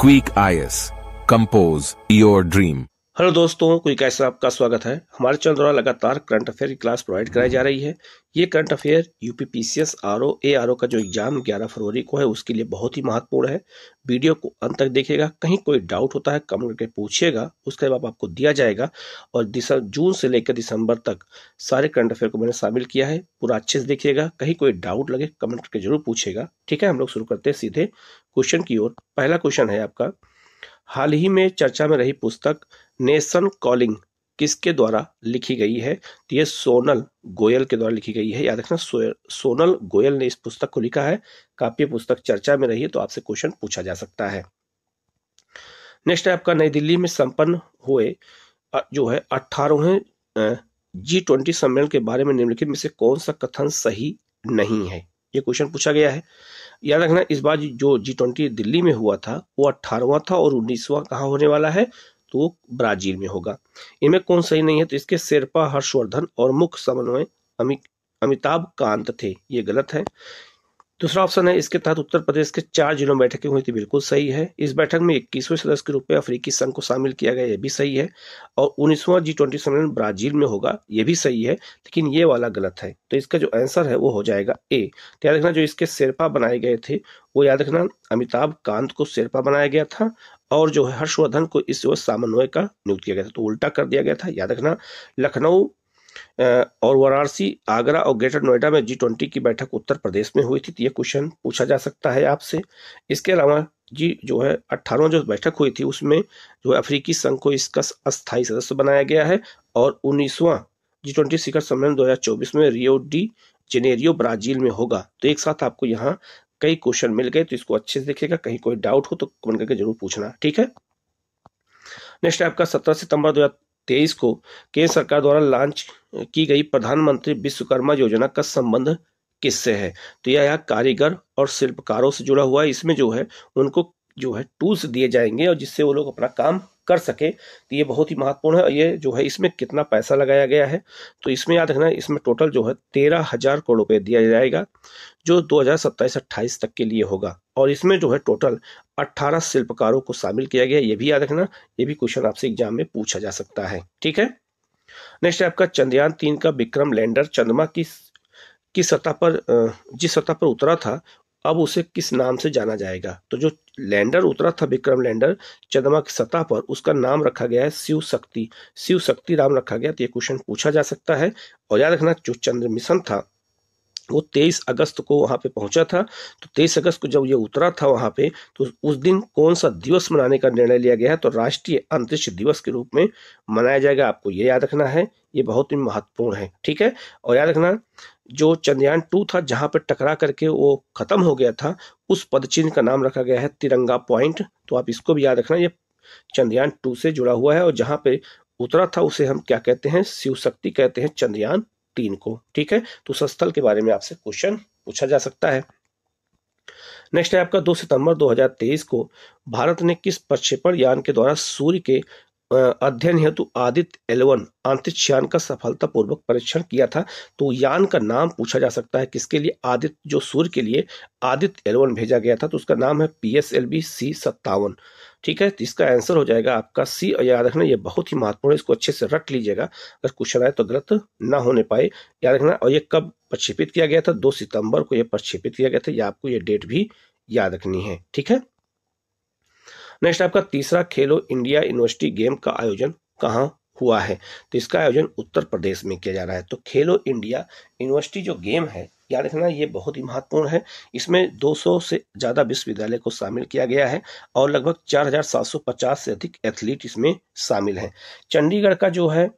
Quick IAS, compose your dream. Hello दोस्तों, quick IAS आपका स्वागत है। हमारे चैनल द्वारा लगातार करंट अफेयर की क्लास प्रोवाइड कराई जा रही है। ये current affair UP PCS RO ARO का जो एग्जाम 11 फरवरी को है उसके लिए बहुत ही महत्वपूर्ण है। वीडियो को अंत तक देखिएगा। कहीं कोई डाउट होता है कमेंट करके पूछिएगा, उसका जवाब आपको दिया जाएगा। और जून से लेकर दिसंबर तक सारे करंट अफेयर को मैंने शामिल किया है, पूरा अच्छे से देखिएगा। कहीं कोई डाउट लगे कमेंट करके जरूर पूछेगा। ठीक है, हम लोग शुरू करते हैं सीधे क्वेश्चन की ओर। पहला क्वेश्चन है आपका, हाल ही में चर्चा में रही पुस्तक नेशन कॉलिंग किसके द्वारा लिखी गई है? तो ये सोनल गोयल के द्वारा लिखी गई है। याद रखना, सोनल गोयल ने इस पुस्तक को लिखा है। काफी पुस्तक चर्चा में रही है, तो आपसे क्वेश्चन पूछा जा सकता है। नेक्स्ट है आपका, नई दिल्ली में संपन्न हुए जो है 18वें G20 सम्मेलन के बारे में निम्नलिखित में से कौन सा कथन सही नहीं है? ये क्वेश्चन पूछा गया है। याद रखना, इस बार जो G20 दिल्ली में हुआ था वो 18वां था और 19वां कहाँ होने वाला है? तो वो ब्राजील में होगा। इनमें कौन सही नहीं है? तो इसके शेरपा हर्षवर्धन और मुख्य समन्वय अमिताभ कांत थे, ये गलत है। दूसरा ऑप्शन है, इसके तहत उत्तर प्रदेश के 4 जिलों में बैठकें हुई थी, बिल्कुल सही है। इस बैठक में 21वें सदस्य के रूप में अफ्रीकी संघ को शामिल किया गया, ये भी सही है। और 19वां G20 सम्मेलन ब्राजील में होगा, ये भी सही है, लेकिन ये वाला गलत है। तो इसका जो आंसर है वो हो जाएगा ए। तो याद रखना, जो इसके शेरपा बनाए गए थे वो याद रखना अमिताभ कांत को शेरपा बनाया गया था और जो है हर्षवर्धन को इस समन्वय का नियुक्त किया गया था, तो उल्टा कर दिया गया था। याद रखना, लखनऊ और वाराणसी, आगरा और ग्रेटर नोएडा में G20 की बैठक उत्तर प्रदेश में हुई थी। तो ये क्वेश्चन पूछा जा सकता है आपसे। इसके अलावा जो है 18वां जो बैठक हुई थी उसमें जो है अफ्रीकी संघ को इसका अस्थायी सदस्य बनाया गया है। और 19वां G20 शिखर सम्मेलन 2024 में रियो डी जेनेरियो ब्राजील में होगा। तो एक साथ आपको यहाँ कई क्वेश्चन मिल गए, तो इसको अच्छे से देखिएगा। कहीं कोई डाउट हो तो कमेंट करके जरूर पूछना, ठीक है। नेक्स्ट है आपका, 17 सितंबर 2023 को केंद्र सरकार द्वारा लॉन्च की गई प्रधानमंत्री विश्वकर्मा योजना का संबंध किससे है? तो यह कारीगर और शिल्पकारों से जुड़ा हुआ है। इसमें जो है उनको जो है टूल्स दिए जाएंगे और जिससे वो लोग अपना काम कर सके। तो ये बहुत ही महत्वपूर्ण है। ये जो है इसमें कितना पैसा लगाया गया है? तो इसमें याद रखना, इसमें टोटल जो है 13,000 करोड़ रुपए दिया जाएगा, जो 2027-28 तक के लिए होगा। और इसमें जो है टोटल 18 शिल्पकारों को शामिल किया गया, ये भी याद रखना। ये भी क्वेश्चन आपसे एग्जाम में पूछा जा सकता है, ठीक है। नेक्स्ट है आपका, चंद्रयान 3 का विक्रम लैंडर चंद्रमा की सतह पर जिस सतह पर उतरा था अब उसे किस नाम से जाना जाएगा? तो जो लैंडर उतरा था विक्रम लैंडर चंद्रमा की सतह पर, उसका नाम रखा गया है शिव शक्ति। शिव शक्ति नाम रखा गया। तो ये क्वेश्चन पूछा जा सकता है। और याद रखना, जो चंद्र मिशन था वो 23 अगस्त को वहां पे पहुंचा था। तो 23 अगस्त को जब ये उतरा था वहां पे, तो उस दिन कौन सा दिवस मनाने का निर्णय लिया गया है? तो राष्ट्रीय अंतरिक्ष दिवस के रूप में मनाया जाएगा। आपको ये याद रखना है, ये बहुत ही महत्वपूर्ण है, ठीक है। और याद रखना, जो चंद्रयान 2 था जहां पे टकरा करके वो खत्म हो गया था, उस पदचिन्ह का नाम रखा गया है तिरंगा पॉइंट। तो आप इसको भी याद रखना, ये चंद्रयान 2 से जुड़ा हुआ है। और जहां पे उतरा था उसे हम क्या कहते हैं? शिव शक्ति कहते हैं, चंद्रयान 3 को, ठीक है। तो उस स्थल के बारे में आपसे क्वेश्चन पूछा जा सकता है। नेक्स्ट है आपका, 2 सितंबर 2023 को भारत ने किस प्रक्षेपण यान के द्वारा सूर्य के अध्ययन हेतु आदित्य L1 अंतरिक्ष यान का सफलतापूर्वक परीक्षण किया था? तो यान का नाम पूछा जा सकता है किसके लिए? आदित्य, जो सूर्य के लिए आदित्य L1 भेजा गया था, तो उसका नाम है PSLV C57, ठीक है। तो इसका आंसर हो जाएगा आपका सी। और याद रखना, ये बहुत ही महत्वपूर्ण है, इसको अच्छे से रट लीजिएगा, अगर क्वेश्चन आए तो गलत ना होने पाए। याद रखना, और ये कब प्रक्षेपित किया गया था? 2 सितंबर को ये प्रक्षेपित किया गया था। ये आपको ये डेट भी याद रखनी है, ठीक है। नेक्स्ट आपका, तीसरा खेलो इंडिया यूनिवर्सिटी गेम का आयोजन कहाँ हुआ है? तो इसका आयोजन उत्तर प्रदेश में किया जा रहा है। तो खेलो इंडिया यूनिवर्सिटी जो गेम है, याद रखना, ये बहुत ही महत्वपूर्ण है। इसमें 200 से ज्यादा विश्वविद्यालय को शामिल किया गया है और लगभग 4,750 से अधिक एथलीट इसमें शामिल हैं। चंडीगढ़ का जो है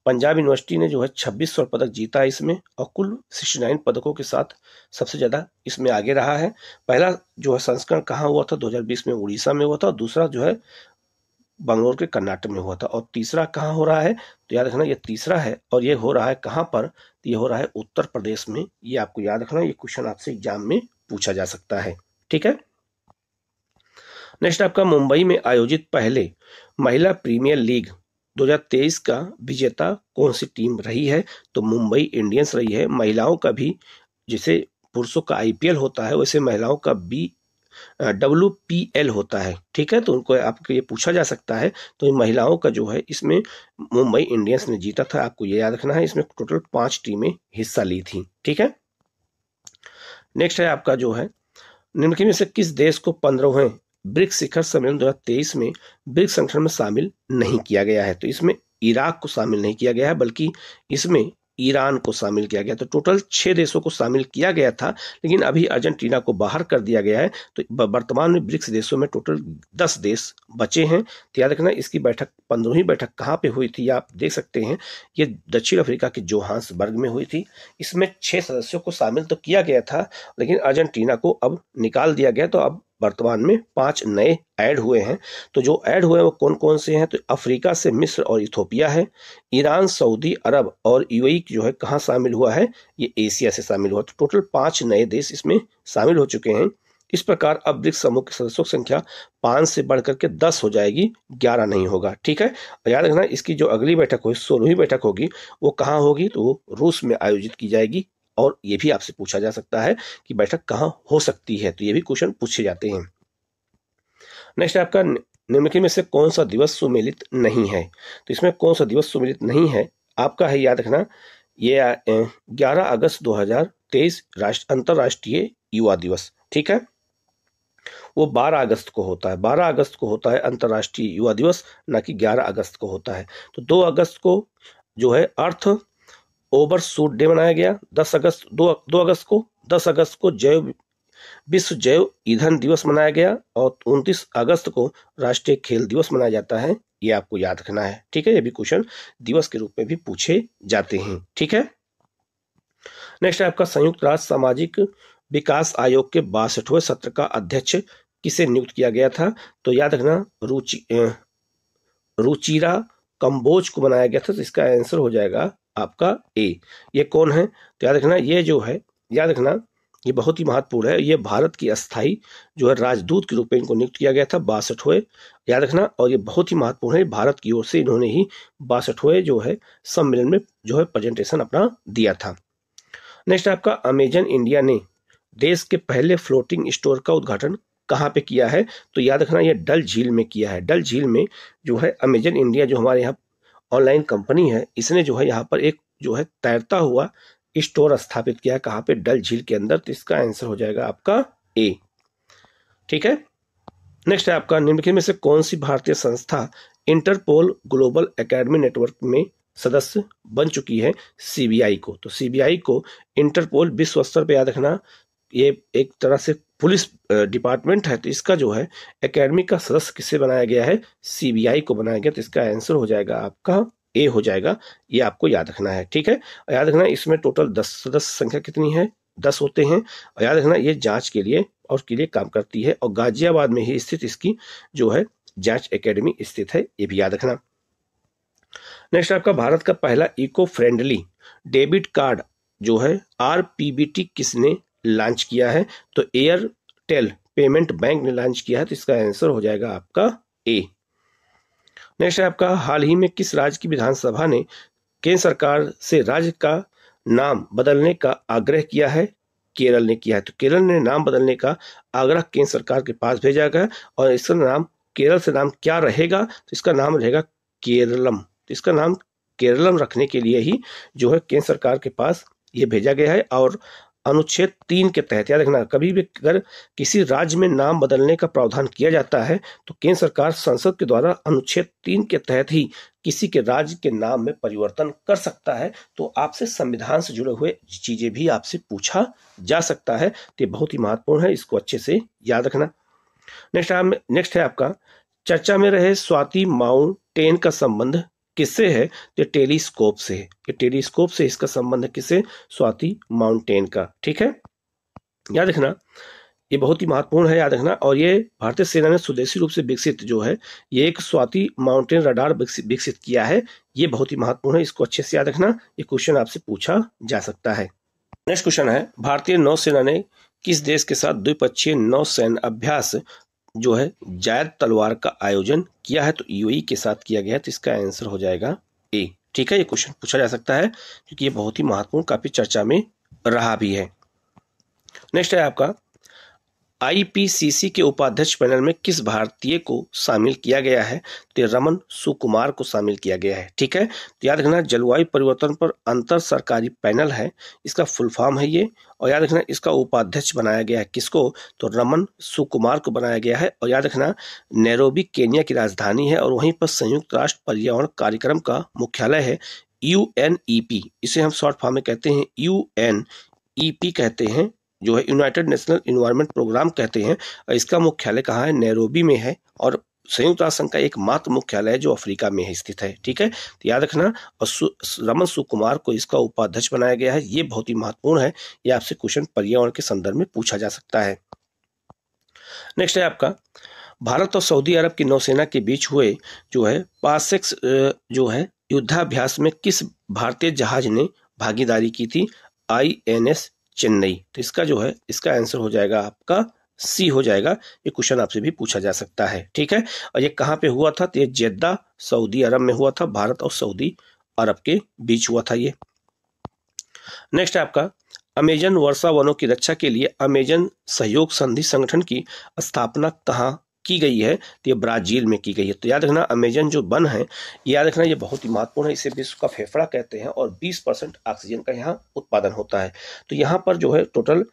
पंजाब यूनिवर्सिटी ने जो है 26 स्वर्ण पदक जीता है इसमें, और कुल 69 पदकों के साथ सबसे ज्यादा इसमें आगे रहा है। पहला जो है संस्करण कहाँ हुआ था? 2020 में उड़ीसा में हुआ था। और दूसरा जो है बंगलोर के कर्नाटक में हुआ था। और तीसरा कहाँ हो रहा है? तो याद रखना, ये तीसरा है और ये हो रहा है कहाँ पर? तो ये हो रहा है उत्तर प्रदेश में। ये आपको याद रखना, ये क्वेश्चन आपसे एग्जाम में पूछा जा सकता है, ठीक है। नेक्स्ट आपका, मुंबई में आयोजित पहले महिला प्रीमियर लीग 2023 का विजेता कौन सी टीम रही है? तो मुंबई इंडियंस रही है। महिलाओं का भी, जैसे पुरुषों का IPL होता है वैसे महिलाओं का WPL होता है, ठीक है। तो उनको आपको ये पूछा जा सकता है। तो इन महिलाओं का जो है इसमें मुंबई इंडियंस ने जीता था, आपको ये याद रखना है। इसमें टोटल 5 टीमें हिस्सा ली थी, ठीक है। नेक्स्ट है आपका जो है, निम्नलिखित में से किस देश को 15वें ब्रिक्स शिखर सम्मेलन 2023 में ब्रिक्स संगठन में शामिल नहीं किया गया है? तो इसमें इराक को शामिल नहीं किया गया है, बल्कि इसमें ईरान को शामिल किया गया। तो टोटल 6 देशों को शामिल किया गया था, लेकिन अभी अर्जेंटीना को बाहर कर दिया गया है। तो वर्तमान में ब्रिक्स देशों में टोटल 10 देश बचे हैं। तो याद रखना, इसकी बैठक 15वीं बैठक कहाँ पे हुई थी, आप देख सकते हैं। ये दक्षिण अफ्रीका के जोहान्सबर्ग में हुई थी। इसमें 6 सदस्यों को शामिल तो किया गया था, लेकिन अर्जेंटीना को अब निकाल दिया गया। तो अब वर्तमान में 5 नए ऐड हुए हैं। तो जो ऐड हुए हैं वो कौन कौन से हैं? तो अफ्रीका से मिस्र और इथोपिया है। ईरान, सऊदी अरब और यूएई जो है कहाँ शामिल हुआ है? ये एशिया से शामिल हुआ। तो टोटल 5 नए देश इसमें शामिल हो चुके हैं। इस प्रकार अब ब्रिक्स समूह के सदस्यों की संख्या 5 से बढ़कर के 10 हो जाएगी, 11 नहीं होगा, ठीक है। और याद रखना, इसकी जो अगली बैठक होगी, 16वीं बैठक होगी, वो कहाँ होगी? तो वो रूस में आयोजित की जाएगी। और ये भी आपसे पूछा जा सकता है कि बैठक कहाँ हो सकती है, तो ये भी क्वेश्चन पूछे जाते हैं। नेक्स्ट है आपका, निम्नलिखित में से कौन सा दिवस सुमेलित नहीं है? तो इसमें कौन सा दिवस सुमेलित नहीं है आपका है, याद रखना, ये 11 अगस्त 2023 अंतरराष्ट्रीय युवा दिवस, ठीक है। वो 12 अगस्त को होता है, 12 अगस्त को होता है अंतरराष्ट्रीय युवा दिवस, ना कि 11 अगस्त को होता है। तो 2 अगस्त को जो है अर्थ ओवरशूट डे मनाया गया। 10 अगस्त को विश्व जैव ईंधन दिवस मनाया गया। और 29 अगस्त को राष्ट्रीय खेल दिवस मनाया जाता है। ये आपको याद रखना है, ठीक है। ये भी क्वेश्चन दिवस के रूप में भी पूछे जाते हैं, ठीक है। नेक्स्ट है आपका, संयुक्त राष्ट्र सामाजिक विकास आयोग के 62वें सत्र का अध्यक्ष किसे नियुक्त किया गया था? तो याद रखना, रुचिरा कंबोज को बनाया गया था। तो इसका आंसर हो जाएगा आपका ए। ये कौन है? तो याद रखना, ये जो है, याद रखना, ये बहुत ही महत्वपूर्ण है। ये भारत की अस्थाई जो है राजदूत के रूप में इनको नियुक्त किया गया था, 62वें, याद रखना। और ये बहुत ही महत्वपूर्ण है, भारत की ओर से इन्होंने ही 62वें जो है सम्मेलन में जो है प्रेजेंटेशन अपना दिया था। नेक्स्ट आपका, अमेजन इंडिया ने देश के पहले फ्लोटिंग स्टोर का उद्घाटन कहाँ पे किया है? तो याद रखना, ये डल झील में किया है। डल झील में जो है अमेजन इंडिया जो हमारे यहाँ ऑनलाइन कंपनी है, इसने जो है यहाँ पर एक जो है तैरता हुआ स्टोर स्थापित किया है। कहाँ पे? डल झील के अंदर। तो इसका आंसर हो जाएगा आपका ए, ठीक है। नेक्स्ट है आपका, निम्नलिखित में से कौन सी भारतीय संस्था इंटरपोल ग्लोबल एकेडमी नेटवर्क में सदस्य बन चुकी है? सीबीआई को। तो सीबीआई को इंटरपोल विश्व स्तर पे, याद रखना, ये एक तरह से पुलिस डिपार्टमेंट है। तो इसका जो है एकेडमी का सदस्य किससे बनाया गया है? सीबीआई को बनाया गया। तो इसका आंसर हो जाएगा आपका ए हो जाएगा। ये आपको याद रखना है, ठीक है। और याद रखना, इसमें टोटल 10 सदस्य संख्या कितनी है? 10 होते हैं। और याद रखना, ये जांच के लिए और के लिए काम करती है, और गाजियाबाद में ही स्थित इसकी जो है जांच एकेडमी स्थित है, ये भी याद रखना। नेक्स्ट आपका, भारत का पहला इको फ्रेंडली डेबिट कार्ड जो है RPBT किसने लॉन्च किया है? तो एयरटेल पेमेंट बैंक ने लॉन्च किया है। तो इसका आंसर हो जाएगा आपका ए। नेक्स्ट है आपका, हाल ही में किस राज्य की विधानसभा ने केंद्र सरकार से राज्य का नाम बदलने का आग्रह किया है? केरल ने किया है। तो केरल ने नाम बदलने का आग्रह केंद्र सरकार के पास भेजा गया, और इसका नाम, केरल से नाम क्या रहेगा? तो इसका नाम रहेगा केरलम। तो इसका नाम केरलम रखने के लिए ही जो है केंद्र सरकार के पास ये भेजा गया है। और अनुच्छेद 3 के तहत, याद रखना, कभी भी अगर किसी राज्य में नाम बदलने का प्रावधान किया जाता है तो केंद्र सरकार संसद के द्वारा अनुच्छेद 3 के तहत ही किसी के राज्य के नाम में परिवर्तन कर सकता है। तो आपसे संविधान से जुड़े हुए चीजें भी आपसे पूछा जा सकता है। तो ये बहुत ही महत्वपूर्ण है, इसको अच्छे से याद रखना। नेक्स्ट है आपका, चर्चा में रहे स्वाति माउंटेन का संबंध किससे है? तो टेलीस्कोप से है। ये टेलीस्कोप से इसका संबंध है, किससे? स्वाति माउंटेन का, ठीक है। याद रखना, ये बहुत ही महत्वपूर्ण है, याद रखना। और ये भारतीय सेना ने स्वदेशी रूप से विकसित जो है ये एक स्वाति माउंटेन रडार विकसित किया है। ये बहुत ही महत्वपूर्ण है, इसको अच्छे से याद रखना। ये क्वेश्चन आपसे पूछा जा सकता है। नेक्स्ट क्वेश्चन है, भारतीय नौसेना ने किस देश के साथ द्विपक्षीय नौसैन्य अभ्यास जो है जायद तलवार का आयोजन किया है? तो यूएई के साथ किया गया है। तो इसका आंसर हो जाएगा ए, ठीक है। ये क्वेश्चन पूछा जा सकता है क्योंकि ये बहुत ही महत्वपूर्ण, काफी चर्चा में रहा भी है। नेक्स्ट है आपका, आईपीसीसी के उपाध्यक्ष पैनल में किस भारतीय को शामिल किया गया है? तो रमन सुकुमार को शामिल किया गया है। ठीक है, तो याद रखना जलवायु परिवर्तन पर अंतर सरकारी पैनल है, इसका फुल फॉर्म है ये। और याद रखना इसका उपाध्यक्ष बनाया गया है किसको? तो रमन सुकुमार को बनाया गया है। और याद रखना नैरोबी केन्या की राजधानी है और वहीं पर संयुक्त राष्ट्र पर्यावरण कार्यक्रम का मुख्यालय है यूएनईपी, इसे हम शॉर्ट फॉर्म में कहते हैं यूएनईपी कहते हैं, जो है यूनाइटेड नेशनल इन्वायरमेंट प्रोग्राम कहते हैं। और इसका मुख्यालय कहाँ है? नैरोबी में है। और संयुक्त राष्ट्र संघ का एकमात्र मुख्यालय है जो अफ्रीका में है स्थित है। ठीक है, तो याद रखना और रमन सुकुमार को इसका उपाध्यक्ष बनाया गया है। ये बहुत ही महत्वपूर्ण है, ये आपसे क्वेश्चन पर्यावरण के संदर्भ में पूछा जा सकता है। नेक्स्ट है आपका भारत और सऊदी अरब की नौसेना के बीच हुए जो है पासेक्स जो है युद्धाभ्यास में किस भारतीय जहाज ने भागीदारी की थी? INS चेन्नई। तो इसका जो है इसका आंसर हो जाएगा आपका सी हो जाएगा। ये क्वेश्चन आपसे भी पूछा जा सकता है। ठीक है, और ये कहाँ पे हुआ था? तो ये जेद्दा सऊदी अरब में हुआ था, भारत और सऊदी अरब के बीच हुआ था ये। नेक्स्ट है आपका अमेजन वर्षा वनों की रक्षा के लिए अमेजन सहयोग संधि संगठन की स्थापना कहाँ की गई है? तो ये ब्राजील में की गई है। तो याद रखना अमेजन जो वन है, याद रखना ये बहुत ही महत्वपूर्ण है, इसे विश्व का फेफड़ा कहते हैं और 20% ऑक्सीजन का यहाँ उत्पादन होता है। तो यहाँ पर जो है टोटल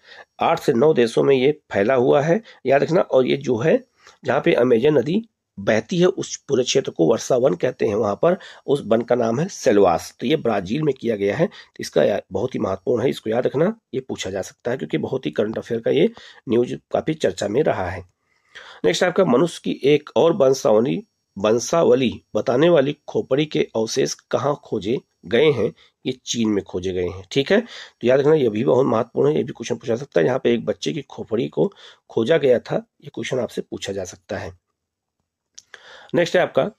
8 से 9 देशों में ये फैला हुआ है, याद रखना। और ये जो है जहाँ पे अमेजन नदी बहती है उस पूरे क्षेत्र को वर्षा वन कहते हैं, वहां पर उस वन का नाम है सेल्वास। तो ये ब्राजील में किया गया है, तो इसका बहुत ही महत्वपूर्ण है, इसको याद रखना, ये पूछा जा सकता है क्योंकि बहुत ही करंट अफेयर का ये न्यूज काफी चर्चा में रहा है। नेक्स्ट आपका मनुष्य की एक और वंशावली बताने वाली खोपड़ी के अवशेष कहाँ खोजे गए हैं? ये चीन में खोजे गए हैं। ठीक है, तो याद रखना ये भी बहुत महत्वपूर्ण है, ये भी क्वेश्चन पूछा सकता है। यहाँ पे एक बच्चे की खोपड़ी को खोजा गया था, ये क्वेश्चन आपसे पूछा जा सकता है। नेक्स्ट है आपका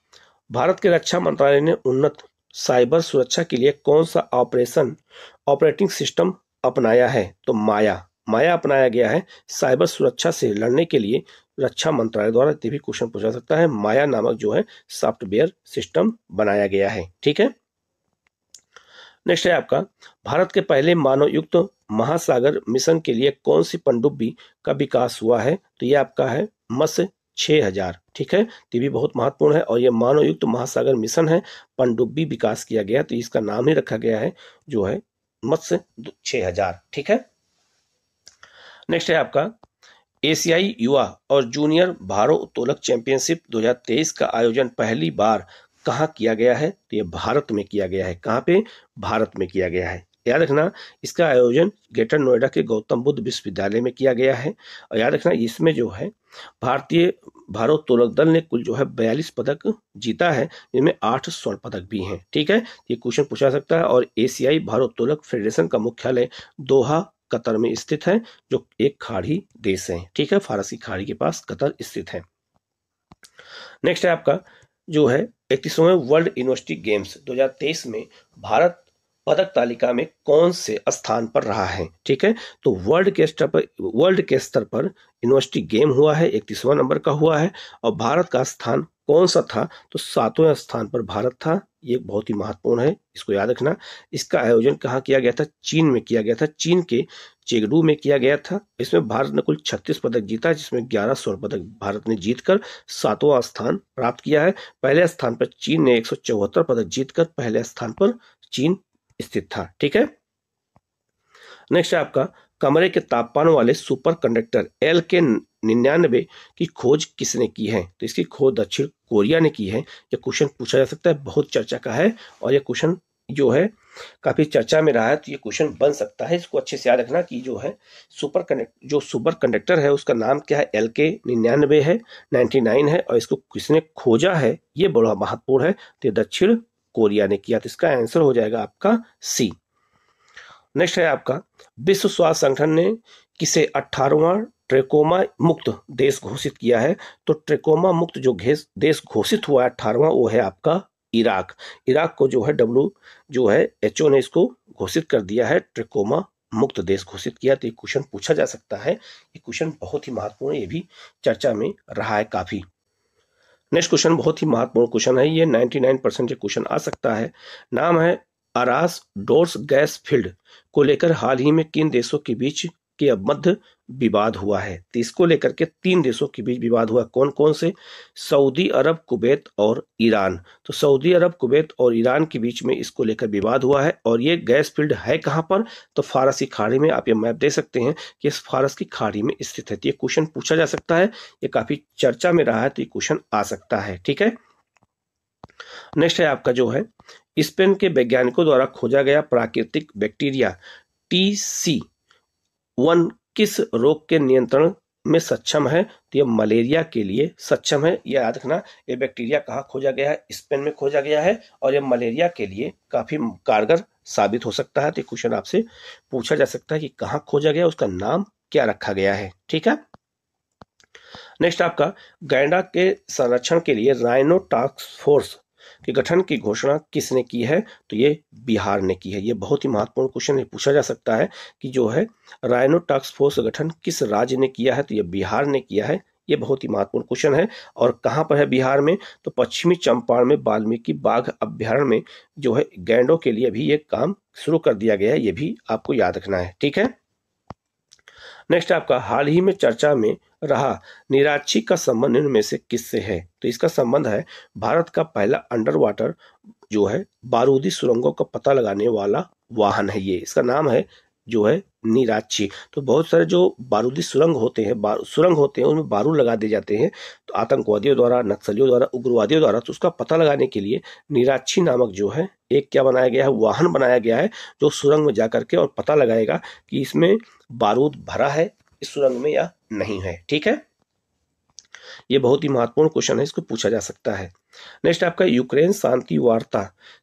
भारत के रक्षा मंत्रालय ने उन्नत साइबर सुरक्षा के लिए कौन सा ऑपरेटिंग सिस्टम अपनाया है? तो माया अपनाया गया है साइबर सुरक्षा से लड़ने के लिए रक्षा मंत्रालय द्वारा। ये भी क्वेश्चन पूछा सकता है। माया नामक जो है सॉफ्टवेयर सिस्टम बनाया गया है। ठीक है, नेक्स्ट है आपका भारत के पहले मानवयुक्त महासागर मिशन के लिए कौन सी पनडुब्बी का विकास हुआ है? तो ये आपका है मत्स्य 6000। ठीक है, तो ये भी बहुत महत्वपूर्ण है और ये मानवयुक्त महासागर मिशन है, पनडुब्बी विकास किया गया, तो इसका नाम ही रखा गया है जो है मत्स्य 6000। ठीक है, नेक्स्ट है आपका एशियाई युवा और जूनियर भारोत्तोलक चैंपियनशिप 2023 का आयोजन पहली बार कहाँ किया गया है? तो ये भारत में किया गया है। कहाँ पे? भारत में किया गया है। याद रखना इसका आयोजन ग्रेटर नोएडा के गौतम बुद्ध विश्वविद्यालय में किया गया है। और याद रखना इसमें जो है भारतीय भारोत्तोलक दल ने कुल जो है 42 पदक जीता है, जिनमें 8 स्वर्ण पदक भी हैं। ठीक है, ये क्वेश्चन पूछा सकता है। और एशियाई भारोत्तोलक फेडरेशन का मुख्यालय दोहा कतर में स्थित है, जो एक खाड़ी देश है। ठीक है, फारसी खाड़ी के पास कतर स्थित है। नेक्स्ट है आपका जो है 31वें वर्ल्ड यूनिवर्सिटी गेम्स 2023 में भारत पदक तालिका में कौन से स्थान पर रहा है? ठीक है, तो वर्ल्ड के स्तर पर यूनिवर्सिटी गेम हुआ है, 31वां नंबर का हुआ है। और भारत का स्थान कौन सा था? तो 7वें स्थान पर भारत था। ये बहुत ही महत्वपूर्ण है, इसको याद रखना। इसका आयोजन कहाँ किया गया था? चीन में किया गया था, चीन के चेगडू में किया गया था। इसमें भारत ने कुल 36 पदक जीता, जिसमें 11 स्वर्ण पदक भारत ने जीतकर 7वां स्थान प्राप्त किया है। पहले स्थान पर चीन ने 174 पदक जीतकर पहले स्थान पर चीन स्थित था। ठीक है, नेक्स्ट है आपका कमरे के तापमान वाले सुपर कंडक्टर LK99 की खोज किसने की है? तो इसकी खोज दक्षिण कोरिया ने की है। यह क्वेश्चन पूछा जा सकता है, बहुत चर्चा का है और यह क्वेश्चन जो है काफी चर्चा में रहा है, तो ये क्वेश्चन बन सकता है। इसको अच्छे से याद रखना कि जो है सुपर कंडक्टर है उसका नाम क्या है? LK99 है, 99 है। और इसको किसने खोजा है ये बड़ा महत्वपूर्ण है, तो दक्षिण कोरिया ने किया। तो इसका आंसर हो जाएगा आपका सी। नेक्स्ट है आपका विश्व स्वास्थ्य संगठन ने किसे 18वां ट्रेकोमा मुक्त देश घोषित किया है? तो ट्रेकोमा मुक्त जो देश घोषित हुआ है 18वां, वो है आपका इराक। इराक को जो है WHO ने इसको घोषित कर दिया है, ट्रेकोमा मुक्त देश घोषित किया। तो ये क्वेश्चन पूछा जा सकता है, ये क्वेश्चन बहुत ही महत्वपूर्ण है, ये भी चर्चा में रहा है काफी। नेक्स्ट क्वेश्चन बहुत ही महत्वपूर्ण क्वेश्चन है, ये 99% क्वेश्चन आ सकता है। नाम है अरास डोर्स गैस फील्ड को लेकर हाल ही में किन देशों के बीच के मध्य विवाद हुआ है। तो इसको लेकर के 3 देशों के बीच विवाद हुआ। कौन कौन से? सऊदी अरब, कुवैत और ईरान। तो सऊदी अरब, कुवैत और ईरान के बीच में इसको लेकर विवाद हुआ है। और ये गैस फील्ड है कहां पर? तो फारस की खाड़ी में। आप ये मैप देख सकते हैं कि इस फारस की खाड़ी में स्थित है। ये क्वेश्चन पूछा जा सकता है, ये काफी चर्चा में रहा है, तो ये क्वेश्चन आ सकता है। ठीक है, नेक्स्ट है आपका जो है, स्पेन के वैज्ञानिकों द्वारा खोजा गया प्राकृतिक बैक्टीरिया TC1 किस रोग के नियंत्रण में सक्षम है? तो ये मलेरिया के लिए सक्षम है। ये याद रखना, ये बैक्टीरिया कहाँ खोजा गया है? स्पेन में खोजा गया है, और ये मलेरिया के लिए काफी कारगर साबित हो सकता है। तो क्वेश्चन आपसे पूछा जा सकता है कि कहाँ खोजा गया, उसका नाम क्या रखा गया है। ठीक है, नेक्स्ट आपका, गैंडा के संरक्षण के लिए राइनो टास्क फोर्स के गठन की घोषणा किसने की है? तो ये बिहार ने की है। ये बहुत ही महत्वपूर्ण क्वेश्चन है, पूछा जा सकता है कि जो है राइनो टास्क फोर्स का गठन किस राज्य ने किया है? तो ये बिहार ने किया है। ये बहुत ही महत्वपूर्ण क्वेश्चन है। और कहां पर है बिहार में? तो पश्चिमी चंपारण में वाल्मीकि बाघ अभ्यारण्य में जो है गैंडों के लिए भी ये काम शुरू कर दिया गया है। ये भी आपको याद रखना है। ठीक है, नेक्स्ट आपका, हाल ही में चर्चा में रहा निराक्षी का संबंध निम्न में से किससे है? तो इसका संबंध है, भारत का पहला अंडर वाटर जो है बारूदी सुरंगों का पता लगाने वाला वाहन है। ये इसका नाम है जो है निराक्षी। तो बहुत सारे जो बारूदी सुरंग होते हैं उनमें बारूद लगा दिए जाते हैं, तो आतंकवादियों द्वारा, नक्सलियों द्वारा, उग्रवादियों द्वारा। तो उसका पता लगाने के लिए निराक्षी नामक जो है एक क्या बनाया गया है? वाहन बनाया गया है, जो सुरंग में जाकर के और पता लगाएगा कि इसमें बारूद भरा है इस सुरंग में या नहीं है। ठीक है, ये बहुत ही महत्वपूर्ण क्वेश्चन है, इसको पूछा जा सकता है। नेक्स्ट आपका, यूक्रेन शांति वार्ता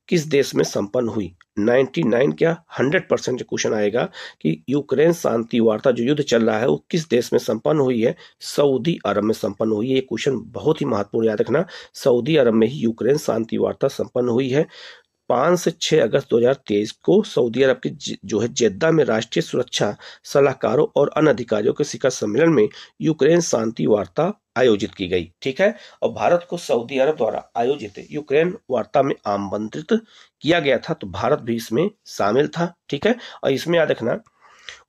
किस देश में संपन्न हुई? 99 क्या 100% क्वेश्चन आएगा कि यूक्रेन शांति वार्ता जो युद्ध चल रहा है वो किस देश में संपन्न हुई है? सऊदी अरब में संपन्न हुई है। ये क्वेश्चन बहुत ही महत्वपूर्ण, याद रखना, सऊदी अरब में ही यूक्रेन शांति वार्ता संपन्न हुई है। 5 से 6 अगस्त 2023 को सऊदी अरब के जो है जेद्दा में राष्ट्रीय सुरक्षा सलाहकारों और अन्य अधिकारियों के शिखर सम्मेलन में यूक्रेन शांति वार्ता आयोजित की गई। ठीक है, और भारत को सऊदी अरब द्वारा आयोजित यूक्रेन वार्ता में आमंत्रित किया गया था, तो भारत भी इसमें शामिल था। ठीक है, और इसमें याद रखना,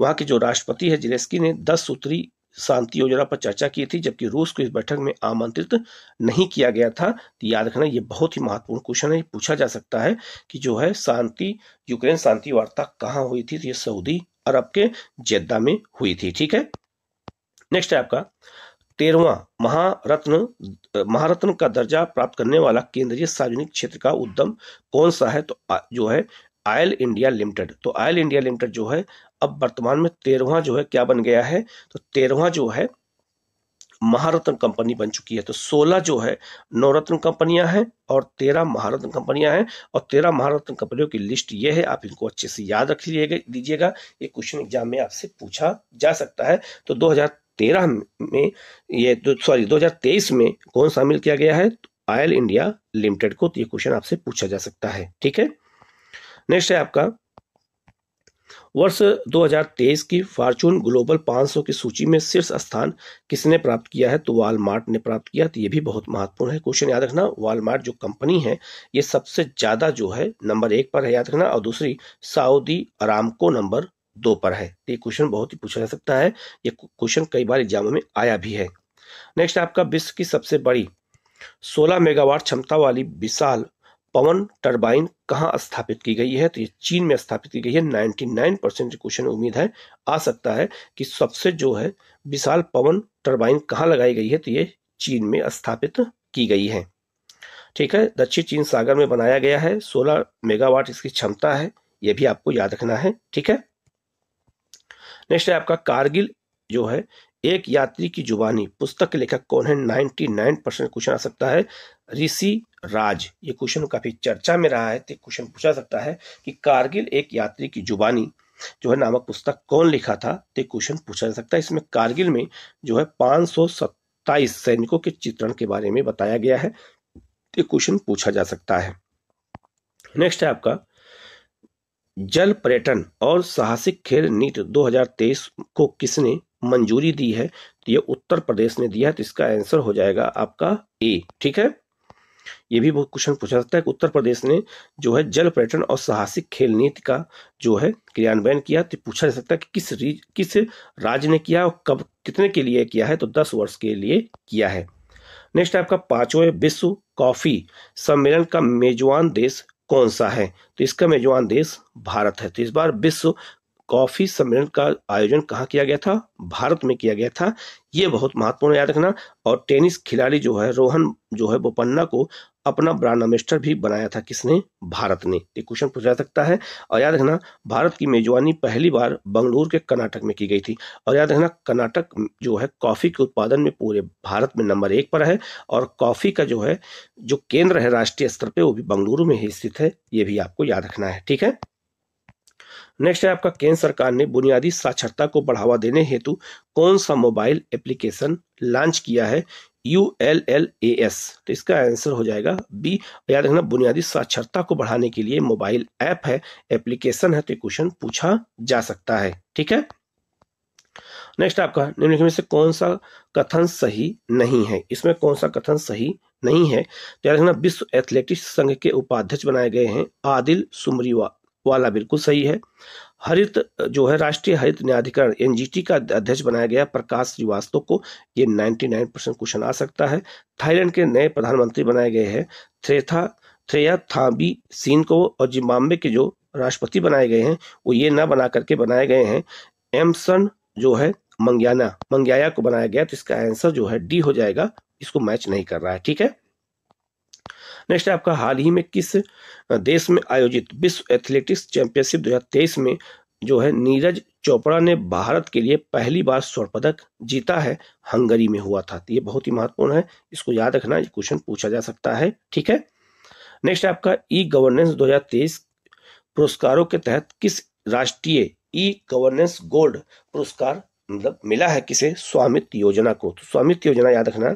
वहां के जो राष्ट्रपति है ज़ेलेंस्की ने 10 सूत्री शांति योजना पर चर्चा की थी, जबकि रूस को इस बैठक में आमंत्रित नहीं किया गया था। तो याद रखना, ये बहुत ही महत्वपूर्ण क्वेश्चन है, पूछा जा सकता है कि जो है यूक्रेन शांति वार्ता कहाँ हुई थी? तो ये सऊदी अरब के जेद्दा में हुई थी। ठीक है, नेक्स्ट है आपका, 13वां महारत्न का दर्जा प्राप्त करने वाला केंद्रीय सार्वजनिक क्षेत्र का उद्यम कौन सा है? तो जो है ऑयल इंडिया लिमिटेड। तो ऑयल इंडिया लिमिटेड जो है अब वर्तमान में 13वां जो है क्या बन गया है? तो 13वां जो है महारत्न कंपनी बन चुकी है। तो 16 जो है नवरत्न कंपनियां हैं और 13 महारत्न कंपनियां हैं, और 13 महारत्न कंपनियों की लिस्ट ये है, आप इनको अच्छे से याद रख लीजिएगा। ये क्वेश्चन एग्जाम में आपसे पूछा जा सकता है। तो 2023 में कौन शामिल किया गया है? ऑयल इंडिया लिमिटेड को। तो ये क्वेश्चन आपसे पूछा जा सकता है। ठीक है, नेक्स्ट है आपका, वर्ष 2023 की फॉर्च्यून ग्लोबल 500 की सूची में शीर्ष स्थान किसने प्राप्त किया है? तो वॉलमार्ट ने प्राप्त किया। तो ये भी बहुत महत्वपूर्ण है क्वेश्चन, याद रखना। वॉलमार्ट जो कंपनी है ये सबसे ज्यादा जो है नंबर 1 पर है, याद रखना, और दूसरी सऊदी अरामको नंबर 2 पर है। तो ये क्वेश्चन बहुत ही पूछा जा सकता है, ये क्वेश्चन कई बार एग्जामों में आया भी है। नेक्स्ट आपका, विश्व की सबसे बड़ी 16 मेगावाट क्षमता वाली विशाल पवन टरबाइन कहाँ स्थापित की गई है? तो ये चीन में स्थापित की गई है। 99% क्वेश्चन उम्मीद है आ सकता है कि सबसे जो है विशाल पवन टरबाइन कहाँ लगाई गई है? तो ये चीन में स्थापित की गई है। ठीक है, दक्षिण चीन सागर में बनाया गया है। 16 मेगावाट इसकी क्षमता है, यह भी आपको याद रखना है। ठीक है, नेक्स्ट है आपका, कारगिल जो है एक यात्री की जुबानी पुस्तक के लेखक कौन है? 99% क्वेश्चन आ सकता है, ऋषि राज। ये क्वेश्चन काफी चर्चा में रहा है, तो क्वेश्चन पूछा सकता है कि कारगिल एक यात्री की जुबानी जो है नामक पुस्तक कौन लिखा था? तो क्वेश्चन पूछा जा सकता है। इसमें कारगिल में जो है 527 सैनिकों के चित्रण के बारे में बताया गया है, तो क्वेश्चन पूछा जा सकता है। नेक्स्ट है आपका, जल पर्यटन और साहसिक खेल नीति 2023 को किसने मंजूरी दी है? तो ये उत्तर प्रदेश ने दिया है, तो इसका आंसर हो जाएगा आपका ए। ठीक है, ये भी बहुत क्वेश्चन पूछा सकता है कि उत्तर प्रदेश ने जो है जल पर्यटन और साहसिक खेल नीति का जो है क्रियान्वयन किया, तो पूछा जा सकता है कि किस राज्य ने किया और कब कितने के लिए किया है, तो 10 वर्ष के लिए किया है। नेक्स्ट आपका 5वें विश्व कॉफी सम्मेलन का मेजबान देश कौन सा है, तो इसका मेजबान देश भारत है। तो इस बार विश्व कॉफी सम्मेलन का आयोजन कहाँ किया गया था, भारत में किया गया था। ये बहुत महत्वपूर्ण याद रखना। और टेनिस खिलाड़ी जो है रोहन जो है बोपन्ना को अपना ब्रांड एम्बेसडर भी बनाया था किसने, भारत ने। ये क्वेश्चन पूछा जा सकता है। और याद रखना भारत की मेजबानी पहली बार बंगलुरु के कर्नाटक में की गई थी। और याद रखना कर्नाटक जो है कॉफी के उत्पादन में पूरे भारत में नंबर 1 पर है। और कॉफी का जो है जो केंद्र है राष्ट्रीय स्तर पे वो भी बंगलुरु में ही स्थित है। ये भी आपको याद रखना है, ठीक है। नेक्स्ट है आपका केंद्र सरकार ने बुनियादी साक्षरता को बढ़ावा देने हेतु कौन सा मोबाइल एप्लीकेशन लॉन्च किया है, ULLAS। तो इसका आंसर हो जाएगा बी। याद रखना बुनियादी साक्षरता को बढ़ाने के लिए मोबाइल ऐप है, एप्लीकेशन है, तो क्वेश्चन पूछा जा सकता है, ठीक है। नेक्स्ट आपका निम्नलिखित में से कौन सा कथन सही नहीं है, इसमें कौन सा कथन सही नहीं है, तो याद रखना विश्व एथलेटिक्स संघ के उपाध्यक्ष बनाए गए हैं आदिल सुमरीवाला, बिल्कुल सही है। हरित जो है राष्ट्रीय हरित न्यायाधिकरण NGT का अध्यक्ष बनाया गया प्रकाश श्रीवास्तव को, ये 99% क्वेश्चन आ सकता है। थाईलैंड के नए प्रधानमंत्री बनाए गए हैं थ्रेया थाबीसीन को, और जिम्बाब्वे के जो राष्ट्रपति बनाए गए हैं वो ये ना बना करके बनाए गए हैं एमसन जो है मंग्याया को बनाया गया। तो इसका आंसर जो है डी हो जाएगा, इसको मैच नहीं कर रहा है, ठीक है। नेक्स्ट आपका हाल ही में किस देश में आयोजित विश्व एथलेटिक्स चैंपियनशिप 2023 में जो है नीरज चोपड़ा ने भारत के लिए पहली बार स्वर्ण पदक जीता है, हंगरी में हुआ था। तो ये बहुत ही महत्वपूर्ण है, इसको याद रखना, ये क्वेश्चन पूछा जा सकता है, ठीक है। नेक्स्ट आपका E-गवर्नेंस 2023 पुरस्कारों के तहत किस राष्ट्रीय E-गवर्नेंस गोल्ड पुरस्कार मतलब मिला है किसे, स्वामित्व योजना को। तो स्वामित्व योजना याद रखना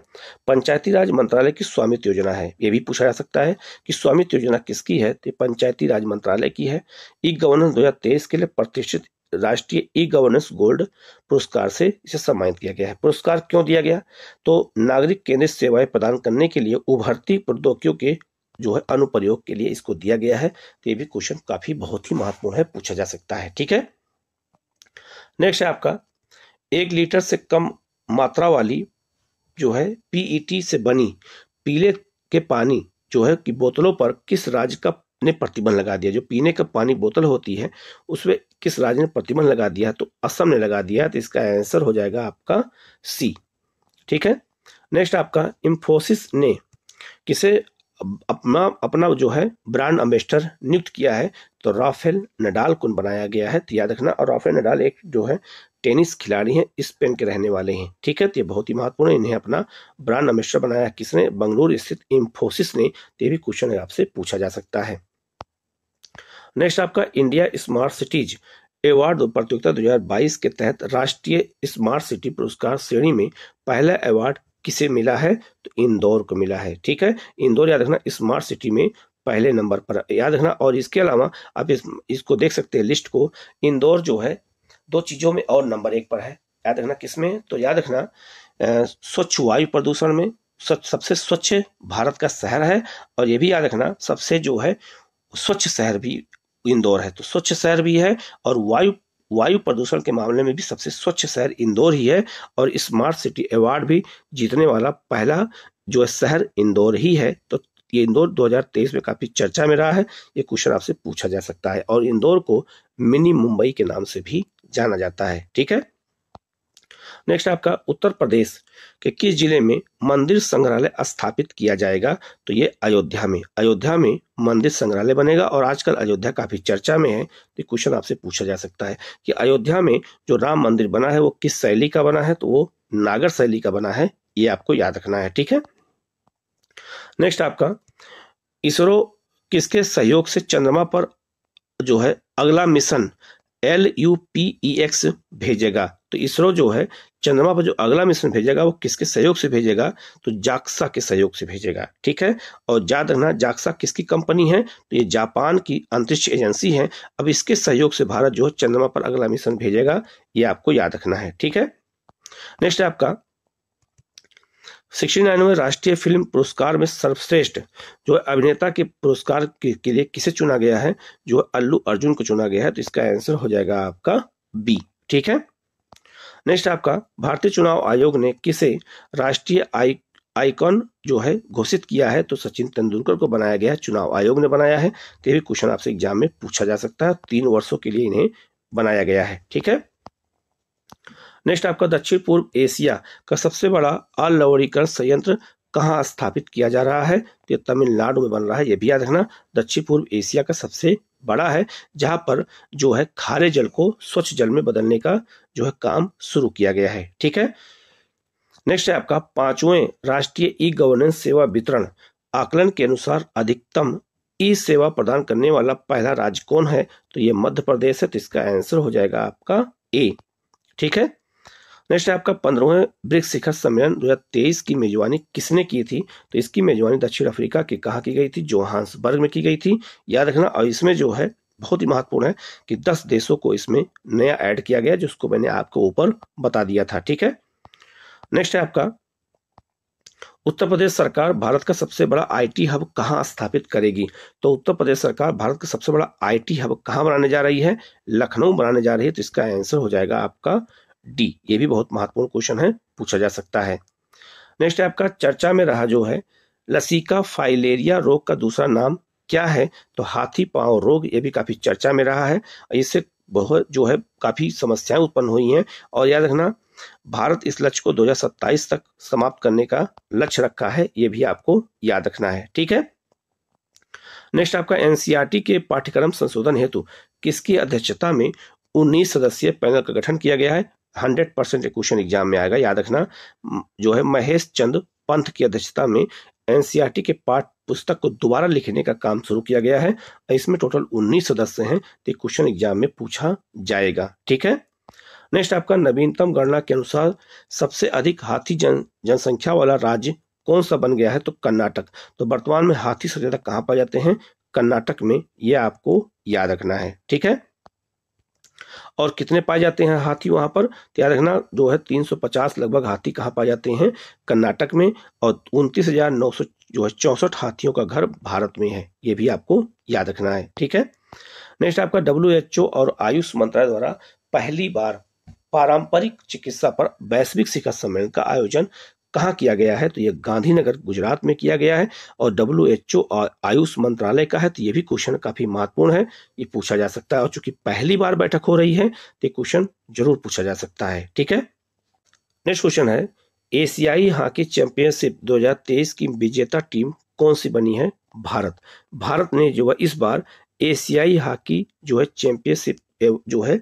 पंचायती राज मंत्रालय की स्वामित्व योजना है। ये भी पूछा जा सकता है कि स्वामित्व योजना किसकी है, तो पंचायती राज मंत्रालय की है। E-गवर्नेंस 2023 के लिए प्रतिष्ठित राष्ट्रीय E-गवर्नेंस गोल्ड पुरस्कार से इसे सम्मानित किया गया है। पुरस्कार क्यों दिया गया, तो नागरिक केंद्रित सेवाएं प्रदान करने के लिए उभरती प्रौद्योगिकियों के जो है अनुप्रयोग के लिए इसको दिया गया है। तो ये भी क्वेश्चन काफी बहुत ही महत्वपूर्ण है, पूछा जा सकता है, ठीक है। नेक्स्ट है आपका 1 लीटर से कम मात्रा वाली जो है PET से बनी पीले के पानी जो है कि बोतलों पर किस राज्य का ने प्रतिबंध लगा दिया। जो पीने का पानी बोतल होती है उसमें किस राज्य ने प्रतिबंध लगा दिया, तो असम ने लगा दिया। तो इसका आंसर हो जाएगा आपका सी, ठीक है। नेक्स्ट आपका इंफोसिस ने किसे अपना जो है ब्रांड एम्बेसडर नियुक्त किया है, तो राफेल नडाल को बनाया गया है। तो याद रखना, और राफेल नडाल एक जो है टेनिस खिलाड़ी हैं, स्पेन के रहने वाले हैं, ठीक है। तो ये बहुत ही महत्वपूर्ण है, इन्हें अपना ब्रांड एम्बेसडर बनाया किसने, बंगलुरु स्थित इंफोसिस ने। तो ये भी क्वेश्चन आपसे पूछा जा सकता है। नेक्स्ट आपका इंडिया स्मार्ट सिटीज अवार्ड प्रतियोगिता 2022 के तहत राष्ट्रीय स्मार्ट सिटी पुरस्कार श्रेणी में पहला अवार्ड किसे मिला है, तो इंदौर को मिला है, ठीक है। इंदौर याद रखना स्मार्ट सिटी में पहले नंबर पर, याद रखना। और इसके अलावा आप इसको देख सकते हैं लिस्ट को, इंदौर जो है 2 चीजों में और नंबर 1 पर है, याद रखना किसमें, तो याद रखना स्वच्छ वायु प्रदूषण में सबसे स्वच्छ भारत का शहर है। और ये भी याद रखना सबसे जो है स्वच्छ शहर भी इंदौर है। तो स्वच्छ शहर भी है और वायु प्रदूषण के मामले में भी सबसे स्वच्छ शहर इंदौर ही है। और स्मार्ट सिटी अवार्ड भी जीतने वाला पहला जो शहर इंदौर ही है। तो ये इंदौर 2023 में काफी चर्चा में रहा है, ये क्वेश्चन आपसे पूछा जा सकता है। और इंदौर को मिनी मुंबई के नाम से भी जाना जाता है, ठीक है। नेक्स्ट आपका उत्तर प्रदेश के किस जिले में मंदिर संग्रहालय स्थापित किया जाएगा, तो ये अयोध्या में मंदिर संग्रहालय बनेगा। और आजकल अयोध्या काफी चर्चा में है, तो क्वेश्चन आपसे पूछा जा सकता है कि अयोध्या में जो राम मंदिर बना है वो किस शैली का बना है, तो वो नागर शैली का बना है, ये आपको याद रखना है, ठीक है। नेक्स्ट आपका इसरो किसके सहयोग से चंद्रमा पर जो है अगला मिशन LUPEX भेजेगा, तो इसरो जो है चंद्रमा पर जो अगला मिशन भेजेगा वो किसके सहयोग से भेजेगा, तो जाक्सा के सहयोग से भेजेगा, ठीक है। और याद रखना जाक्सा किसकी कंपनी है, तो ये जापान की अंतरिक्ष एजेंसी है। अब इसके सहयोग से भारत जो है चंद्रमा पर अगला मिशन भेजेगा, ये आपको याद रखना है, ठीक है। नेक्स्ट आपका 69वें राष्ट्रीय फिल्म पुरस्कार में सर्वश्रेष्ठ जो अभिनेता के पुरस्कार के लिए किसे चुना गया है? जो अल्लू अर्जुन को चुना गया है। तो इसका आंसर हो जाएगा आपका बी। ठीक है। नेक्स्ट आपका भारतीय चुनाव आयोग ने किसे राष्ट्रीय आइकॉन जो है घोषित किया है? तो सचिन तेंदुलकर को बनाया गया है, चुनाव आयोग ने बनाया है। तो ये भी क्वेश्चन आपसे एग्जाम में पूछा जा सकता है। 3 वर्षों के लिए इन्हें बनाया गया है। ठीक है। नेक्स्ट आपका दक्षिण पूर्व एशिया का सबसे बड़ा अलवणीकरण संयंत्र कहाँ स्थापित किया जा रहा है? तो ये तमिलनाडु में बन रहा है। ये भी याद रखना, दक्षिण पूर्व एशिया का सबसे बड़ा है, जहां पर जो है खारे जल को स्वच्छ जल में बदलने का जो है काम शुरू किया गया है। ठीक है। नेक्स्ट है आपका 5वें राष्ट्रीय ई गवर्नेंस सेवा वितरण आकलन के अनुसार अधिकतम ई सेवा प्रदान करने वाला पहला राज्य कौन है? तो ये मध्य प्रदेश है। तो इसका आंसर हो जाएगा आपका ए। ठीक है। नेक्स्ट है आपका 15वें ब्रिक्स शिखर सम्मेलन 2023 की मेजबानी किसने की थी? तो इसकी मेजबानी दक्षिण अफ्रीका की कहाँ की गई थी? जोहान्सबर्ग में की गई थी, याद रखना। और इसमें जो है बहुत ही महत्वपूर्ण है कि 10 देशों को इसमें नया ऐड किया गया, जिसको मैंने आपको ऊपर बता दिया था। ठीक है। नेक्स्ट है आपका उत्तर प्रदेश सरकार भारत का सबसे बड़ा आईटी हब कहाँ स्थापित करेगी? तो उत्तर प्रदेश सरकार भारत का सबसे बड़ा आईटी हब कहाँ बनाने जा रही है? लखनऊ बनाने जा रही है। तो इसका आंसर हो जाएगा आपका डी। ये भी बहुत महत्वपूर्ण क्वेश्चन है, पूछा जा सकता है। नेक्स्ट है आपका चर्चा में रहा जो है लसिका फाइलेरिया रोग का दूसरा नाम क्या है? तो हाथी पांव रोग। ये भी काफी चर्चा में रहा है। इससे बहुत जो है काफी समस्याएं उत्पन्न हुई हैं। और याद रखना, भारत इस लक्ष्य को 2027 तक समाप्त करने का लक्ष्य रखा है। ये भी आपको याद रखना है। ठीक है। नेक्स्ट आपका एनसीईआरटी के पाठ्यक्रम संशोधन हेतु किसकी अध्यक्षता में 19 सदस्यीय पैनल का गठन किया गया है? 100% क्वेश्चन एग्जाम में आएगा, याद रखना। जो है महेश चंद्र पंत की अध्यक्षता में एनसीईआरटी के पाठ पुस्तक को दोबारा लिखने का काम शुरू किया गया है। इसमें टोटल 19 सदस्य हैं। तो क्वेश्चन एग्जाम में पूछा जाएगा। ठीक है। नेक्स्ट आपका नवीनतम गणना के अनुसार सबसे अधिक हाथी जनसंख्या वाला राज्य कौन सा बन गया है? तो कर्नाटक। तो वर्तमान में हाथी सबसे ज्यादा कहाँ पाए जाते हैं? कर्नाटक में। यह आपको याद रखना है। ठीक है। और कितने पाए जाते हैं हाथी वहां पर? तो याद रखना, जो है 350 लगभग हाथी कहाँ पाए जाते हैं? कर्नाटक में। और 29,900 जो है 64 हाथियों का घर भारत में है। ये भी आपको याद रखना है। ठीक है। नेक्स्ट आपका WHO और आयुष मंत्रालय द्वारा पहली बार पारंपरिक चिकित्सा पर वैश्विक शिखर सम्मेलन का आयोजन कहाँ किया गया है? तो ये गांधीनगर गुजरात में किया गया है। और WHO और आयुष मंत्रालय का है। तो ये भी क्वेश्चन काफी महत्वपूर्ण है, ये पूछा जा सकता है। और चूंकि पहली बार बैठक हो रही है तो क्वेश्चन जरूर पूछा जा सकता है। ठीक है। नेक्स्ट क्वेश्चन है एशियाई हॉकी चैंपियनशिप 2023 की विजेता टीम कौन सी बनी है? भारत। भारत ने जो है इस बार एशियाई हॉकी जो है चैंपियनशिप जो है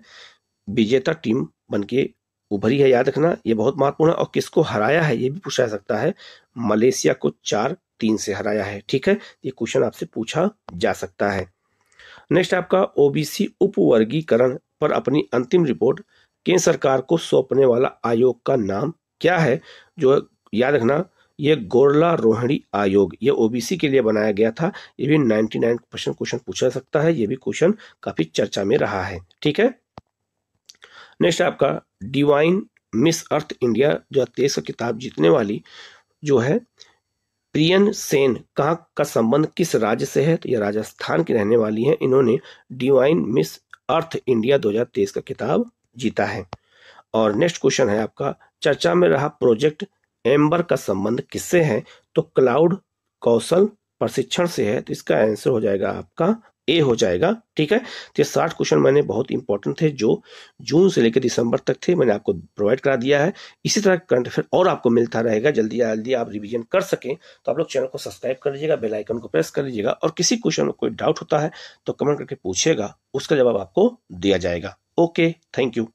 विजेता टीम बनके उभरी है, याद रखना। ये बहुत महत्वपूर्ण है। और किसको हराया है ये भी पूछा जा सकता है। मलेशिया को 4-3 से हराया है। ठीक है। ये क्वेश्चन आपसे पूछा जा सकता है। नेक्स्ट आपका ओबीसी उपवर्गीकरण पर अपनी अंतिम रिपोर्ट केंद्र सरकार को सौंपने वाला आयोग का नाम क्या है? जो याद रखना, ये गोरला रोहिणी आयोग, ये ओबीसी के लिए बनाया गया था। ये भी 99% क्वेश्चन पूछा जा सकता है। ये भी क्वेश्चन काफी चर्चा में रहा है। ठीक है। नेक्स्ट आपका डिवाइन मिस अर्थ इंडिया 2023 का किताब जीतने वाली जो है प्रियन सेन कहाँ का संबंध किस राज्य से है? तो ये राजस्थान की रहने वाली हैं। इन्होंने डिवाइन मिस अर्थ इंडिया 2023 का किताब जीता है। और नेक्स्ट क्वेश्चन है आपका चर्चा में रहा प्रोजेक्ट एम्बर का संबंध किससे है? तो क्लाउड कौशल प्रशिक्षण से है। तो इसका आंसर हो जाएगा आपका ए हो जाएगा। ठीक है। तो ये 60 क्वेश्चन मैंने बहुत इंपॉर्टेंट थे जो जून से लेकर दिसंबर तक थे, मैंने आपको प्रोवाइड करा दिया है। इसी तरह करंट अफेयर और आपको मिलता रहेगा। जल्दी जल्दी आप रिवीजन कर सकें तो आप लोग चैनल को सब्सक्राइब कर लीजिएगा, बेल आइकन को प्रेस कर लीजिएगा। और किसी क्वेश्चन में कोई डाउट होता है तो कमेंट करके पूछिएगा, उसका जवाब आपको दिया जाएगा। Okay, thank you.